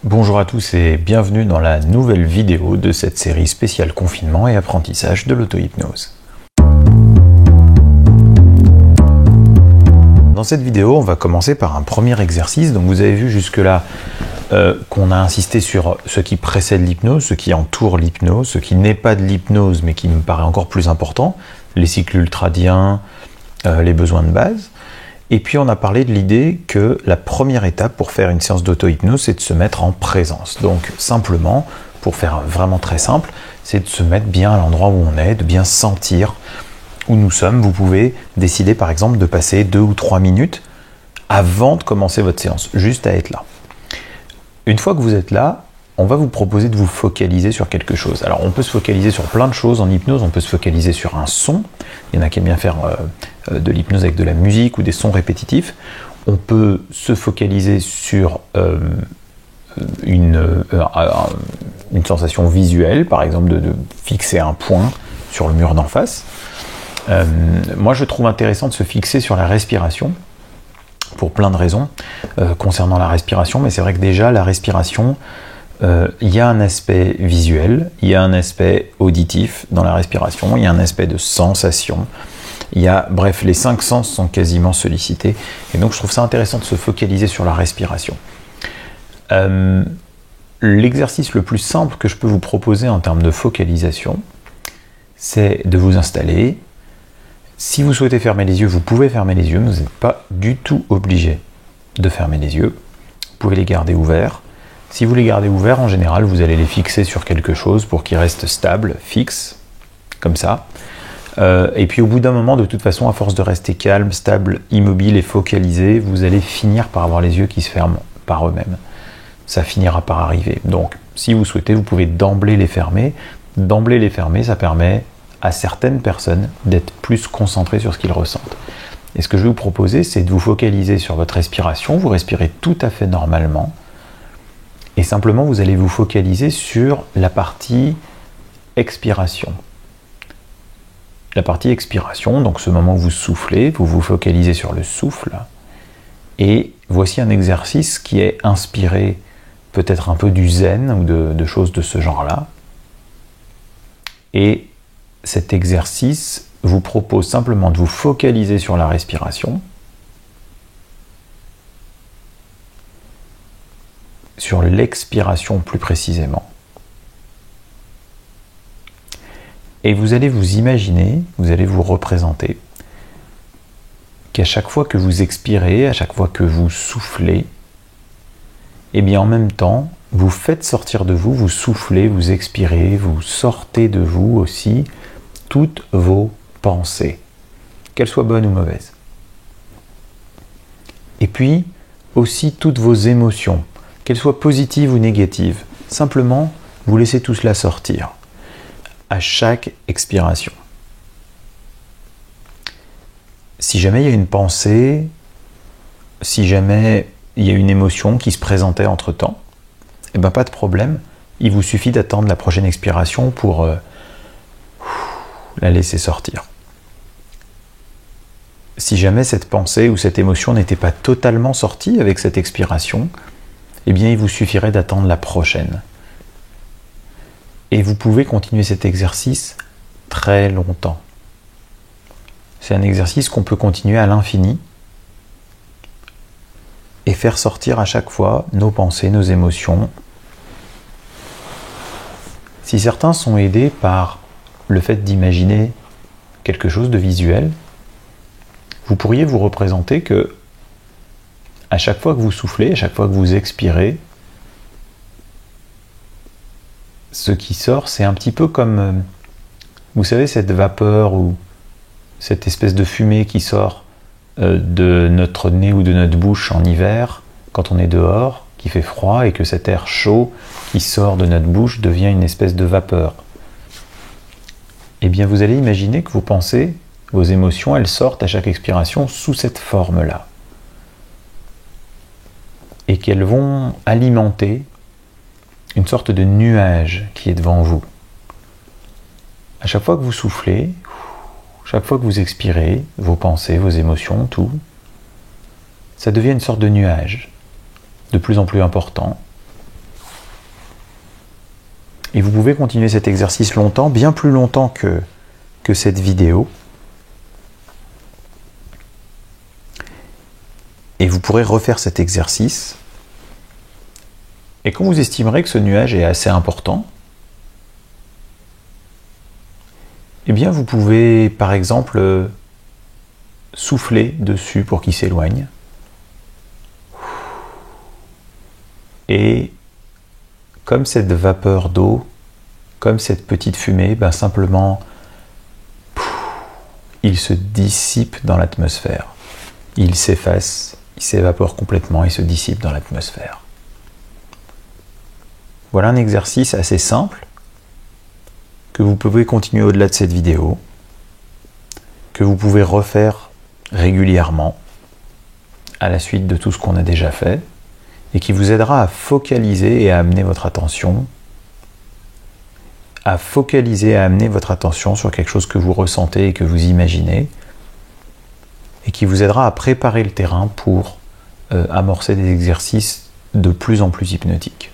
Bonjour à tous et bienvenue dans la nouvelle vidéo de cette série spéciale confinement et apprentissage de l'auto-hypnose. Dans cette vidéo, on va commencer par un premier exercice. Donc vous avez vu jusque-là qu'on a insisté sur ce qui précède l'hypnose, ce qui entoure l'hypnose, ce qui n'est pas de l'hypnose mais qui me paraît encore plus important, les cycles ultradiens, les besoins de base. Et puis on a parlé de l'idée que la première étape pour faire une séance d'auto-hypnose, c'est de se mettre en présence. Donc simplement, pour faire vraiment très simple, c'est de se mettre bien à l'endroit où on est, de bien sentir où nous sommes. Vous pouvez décider par exemple de passer 2 ou 3 minutes avant de commencer votre séance, juste à être là. Une fois que vous êtes là, on va vous proposer de vous focaliser sur quelque chose. Alors on peut se focaliser sur plein de choses en hypnose, on peut se focaliser sur un son, il y en a qui aiment bien faire de l'hypnose avec de la musique ou des sons répétitifs. On peut se focaliser sur une sensation visuelle, par exemple de fixer un point sur le mur d'en face. Moi je trouve intéressant de se fixer sur la respiration, pour plein de raisons concernant la respiration, mais c'est vrai que déjà la respiration, il y a un aspect visuel, il y a un aspect auditif dans la respiration, il y a un aspect de sensation, bref, les 5 sens sont quasiment sollicités, et donc je trouve ça intéressant de se focaliser sur la respiration. L'exercice le plus simple que je peux vous proposer en termes de focalisation, c'est de vous installer. Si vous souhaitez fermer les yeux, vous pouvez fermer les yeux, vous n'êtes pas du tout obligé de fermer les yeux, vous pouvez les garder ouverts. Si vous les gardez ouverts, en général, vous allez les fixer sur quelque chose pour qu'ils restent stables, fixes, comme ça. Et puis au bout d'un moment, de toute façon, à force de rester calme, stable, immobile et focalisé, vous allez finir par avoir les yeux qui se ferment par eux-mêmes. Ça finira par arriver. Donc, si vous souhaitez, vous pouvez d'emblée les fermer. D'emblée les fermer, ça permet à certaines personnes d'être plus concentrées sur ce qu'ils ressentent. Et ce que je vais vous proposer, c'est de vous focaliser sur votre respiration. Vous respirez tout à fait normalement. Et simplement, vous allez vous focaliser sur la partie expiration. La partie expiration, donc ce moment où vous soufflez, vous vous focalisez sur le souffle. Et voici un exercice qui est inspiré peut-être un peu du zen ou de choses de ce genre-là. Et cet exercice vous propose simplement de vous focaliser sur la respiration, sur l'expiration plus précisément. Et vous allez vous imaginer, vous allez vous représenter qu'à chaque fois que vous expirez, à chaque fois que vous soufflez, et bien en même temps, vous faites sortir de vous, vous soufflez, vous expirez, vous sortez de vous aussi toutes vos pensées, qu'elles soient bonnes ou mauvaises. Et puis aussi toutes vos émotions, qu'elles soient positives ou négatives. Simplement, vous laissez tout cela sortir à chaque expiration. Si jamais il y a une pensée, si jamais il y a une émotion qui se présentait entre-temps, eh bien pas de problème, il vous suffit d'attendre la prochaine expiration pour la laisser sortir. Si jamais cette pensée ou cette émotion n'était pas totalement sortie avec cette expiration, eh bien il vous suffirait d'attendre la prochaine. Et vous pouvez continuer cet exercice très longtemps. C'est un exercice qu'on peut continuer à l'infini et faire sortir à chaque fois nos pensées, nos émotions. Si certains sont aidés par le fait d'imaginer quelque chose de visuel, vous pourriez vous représenter que à chaque fois que vous soufflez, à chaque fois que vous expirez, ce qui sort, c'est un petit peu comme, vous savez, cette vapeur ou cette espèce de fumée qui sort de notre nez ou de notre bouche en hiver, quand on est dehors, qui fait froid, et que cet air chaud qui sort de notre bouche devient une espèce de vapeur. Eh bien, vous allez imaginer que vos pensées, vos émotions, elles sortent à chaque expiration sous cette forme-là. Et qu'elles vont alimenter une sorte de nuage qui est devant vous. À chaque fois que vous soufflez, chaque fois que vous expirez, vos pensées, vos émotions, tout, ça devient une sorte de nuage, de plus en plus important, Et vous pouvez continuer cet exercice longtemps, bien plus longtemps que cette vidéo. Et vous pourrez refaire cet exercice. Et quand vous estimerez que ce nuage est assez important, eh bien vous pouvez par exemple souffler dessus pour qu'il s'éloigne. Et comme cette vapeur d'eau, comme cette petite fumée, ben simplement il se dissipe dans l'atmosphère. Il s'efface, il s'évapore complètement et se dissipe dans l'atmosphère. Voilà un exercice assez simple que vous pouvez continuer au-delà de cette vidéo, que vous pouvez refaire régulièrement à la suite de tout ce qu'on a déjà fait et qui vous aidera à focaliser et à amener votre attention sur quelque chose que vous ressentez et que vous imaginez et qui vous aidera à préparer le terrain pour amorcer des exercices de plus en plus hypnotiques.